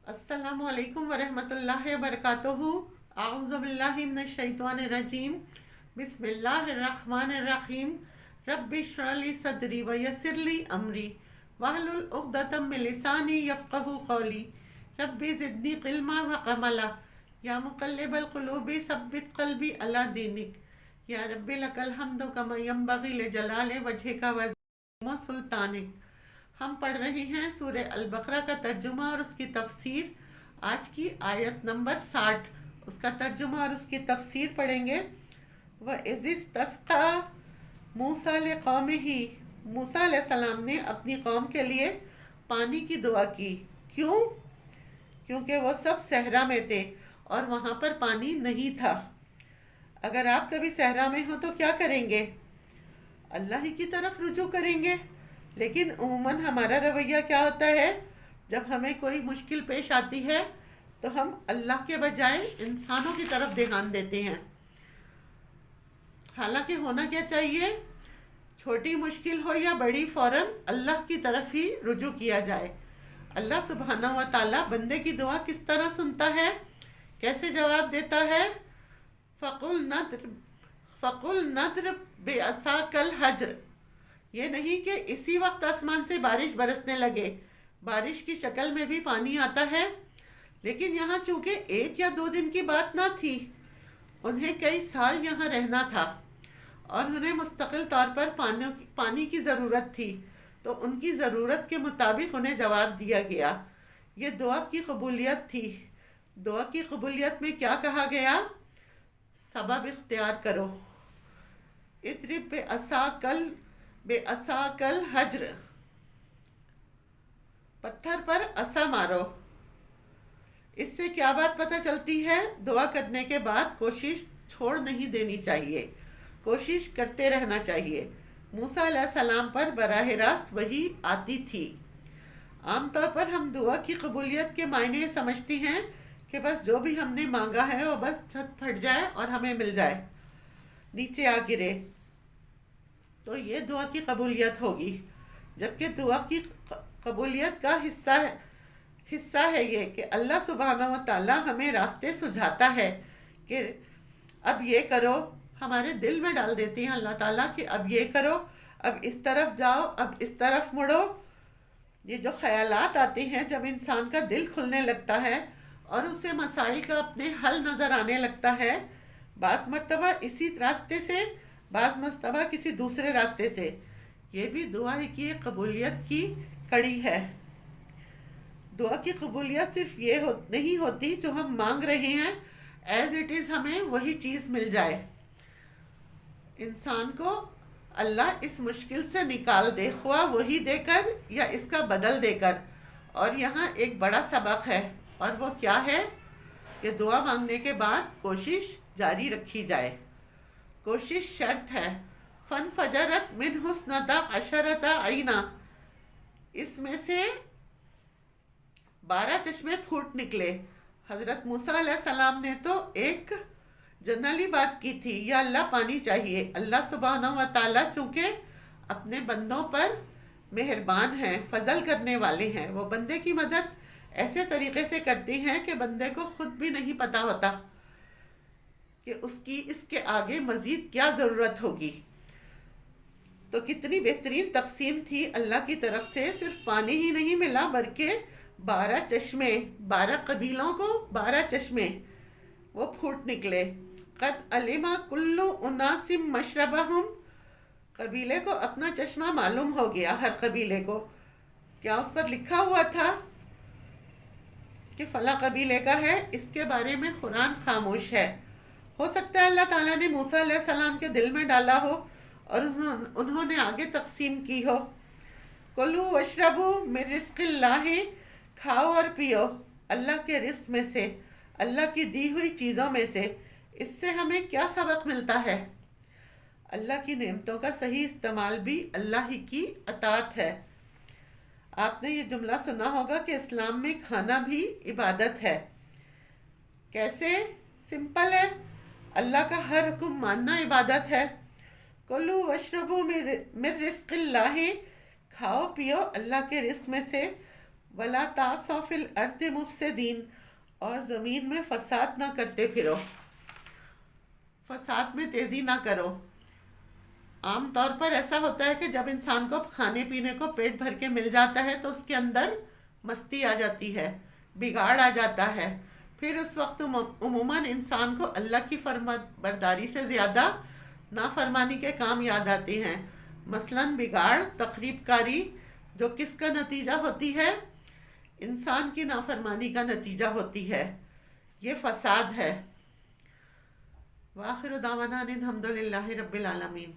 अस्सलामु अलैकुम वरहमतुल्लाहि वबरकातुहू। आऊज़ु बिल्लाहि मिनश शैतानिर रजीम। बिस्मिल्लाहिर रहमानिर रहीम। रब्बि इश्रह ली सदरी व यस्सिर ली अमरी वहलुल उक़दतम मिन लिसानी यफ़क़हू क़ौली। रब्बि ज़िदनी इल्मा व अमला। या मुक़ल्लिबल क़ुलूबि सब्बित क़ल्बी अला दीनिक। या रब्बि लकल हम्दु कमा यंबग़ी लिजलालि वजहिका व अज़ीम सुल्तानिक। हम पढ़ रहे हैं सूरह अल बकरा का तर्जुमा और उसकी तफसीर। आज की आयत नंबर 60, उसका तर्जुमा और उसकी तफसीर पढ़ेंगे। वह इज़िस तस्का मूसा ले कौमिही, मूसा अलैहिस्सलाम ने अपनी कौम के लिए पानी की दुआ की। क्यों? क्योंकि वो सब सहरा में थे और वहाँ पर पानी नहीं था। अगर आप कभी सहरा में हो तो क्या करेंगे? अल्लाह ही की तरफ रुजू करेंगे। लेकिन उमूमन हमारा रवैया क्या होता है? जब हमें कोई मुश्किल पेश आती है तो हम अल्लाह के बजाय इंसानों की तरफ ध्यान देते हैं। हालांकि होना क्या चाहिए? छोटी मुश्किल हो या बड़ी, फौरन अल्लाह की तरफ ही रुजू किया जाए। अल्लाह सुब्हानहू व तआला बंदे की दुआ किस तरह सुनता है, कैसे जवाब देता है? फ़कुल नद्र बेअसाकल हजर। ये नहीं कि इसी वक्त आसमान से बारिश बरसने लगे। बारिश की शक्ल में भी पानी आता है। लेकिन यहाँ चूंकि 1 या 2 दिन की बात ना थी, उन्हें कई साल यहाँ रहना था और उन्हें मुस्तकिल तौर पर पानी की ज़रूरत थी, तो उनकी ज़रूरत के मुताबिक उन्हें जवाब दिया गया। ये दुआ की कबूलियत थी। दुआ की कबूलियत में क्या कहा गया? सबब इख्तियार करो। इत्रिब बेअसाकल हज्र, पत्थर पर असा मारो। इससे क्या बात पता चलती है? दुआ करने के बाद कोशिश छोड़ नहीं देनी चाहिए, कोशिश करते रहना चाहिए। मूसा अलैहिस्सलाम पर बराह रास्त वही आती थी। आमतौर पर हम दुआ की कबूलियत के मायने समझती हैं कि बस जो भी हमने मांगा है वो बस छत फट जाए और हमें मिल जाए, नीचे आ गिरे, तो ये दुआ की कबूलियत होगी। जबकि दुआ की कबूलियत का हिस्सा है ये कि अल्लाह सुब्हानहू व तआला हमें रास्ते सुझाता है कि अब ये करो। हमारे दिल में डाल देती हैं अल्लाह ताला कि अब ये करो, अब इस तरफ जाओ, अब इस तरफ मुड़ो। ये जो ख्यालात आते हैं, जब इंसान का दिल खुलने लगता है और उसे मसाइल का अपने हल नज़र आने लगता है, बाज़ मरतबा इसी रास्ते से, बाज़ मरतबा किसी दूसरे रास्ते से, ये भी दुआ की कबूलियत की कड़ी है। दुआ की कबूलियत सिर्फ ये नहीं होती जो हम मांग रहे हैं एज इट इज़ हमें वही चीज़ मिल जाए। इंसान को अल्लाह इस मुश्किल से निकाल दे, ख्वाह वही देकर या इसका बदल देकर। और यहाँ एक बड़ा सबक है, और वो क्या है कि दुआ मांगने के बाद कोशिश जारी रखी जाए। कोशिश शर्त है। फन फजरत मिन हुस्नता अशरता आईना, इसमें से 12 चश्मे फूट निकले। हज़रत मूसा अलैहिस्सलाम ने तो एक जनरली बात की थी, या अल्लाह पानी चाहिए। अल्लाह सुब्हानहू व तआला चूँकि अपने बंदों पर मेहरबान हैं, फजल करने वाले हैं, वो बंदे की मदद ऐसे तरीके से करती हैं कि बंदे को खुद भी नहीं पता होता कि उसकी इसके आगे मज़ीद क्या ज़रूरत होगी। तो कितनी बेहतरीन तकसीम थी अल्लाह की तरफ से। सिर्फ पानी ही नहीं मिला बल्कि 12 चश्मे, 12 कबीलों को 12 चश्मे वो फूट निकले। कद अलिमा कुल्लु उनासिम मशरबहुम, कबीले को अपना चश्मा मालूम हो गया, हर कबीले को। क्या उस पर लिखा हुआ था कि फ़ला कबीले का है? इसके बारे में कुरान खामोश है। हो सकता है अल्लाह ताला ने मूसा अलैहिस्सलाम के दिल में डाला हो और उन्होंने आगे तकसीम की हो। कुलू वशरबू मिन रिज़्क़िल्लाहि, खाओ और पियो अल्लाह के रिज़्क़ में से, अल्लाह की दी हुई चीज़ों में से। इससे हमें क्या सबक मिलता है? अल्लाह की नेमतों का सही इस्तेमाल भी अल्लाह ही की अताअत है। आपने ये जुमला सुना होगा कि इस्लाम में खाना भी इबादत है। कैसे? सिंपल है, अल्लाह का हर हुक्म मानना इबादत है। कुलू वशरबू मिन रिज़्क़िल्लाहि, खाओ पियो अल्लाह के रिज़्क़ में से। ولا تعثوا فی الارض مفسدین، اور زمین میں فساد نہ کرتے پھرو، فساد میں تیزی نہ کرو۔ عام طور پر ایسا ہوتا ہے کہ جب انسان کو کھانے پینے کو پیٹ بھر کے مل جاتا ہے تو اس کے اندر مستی آ جاتی ہے، بگاڑ آ جاتا ہے، پھر اس وقت عموماً انسان کو اللہ کی فرما برداری سے زیادہ نافرمانی کے کام یاد آتے ہیں۔ مثلاً بگاڑ، تخریب کاری، جو کس کا نتیجہ ہوتی ہے؟ انسان کی نافرمانی کا نتیجہ ہوتی ہے، یہ فساد ہے۔ وآخر دعوانا ان الحمد للہ رب العالمین۔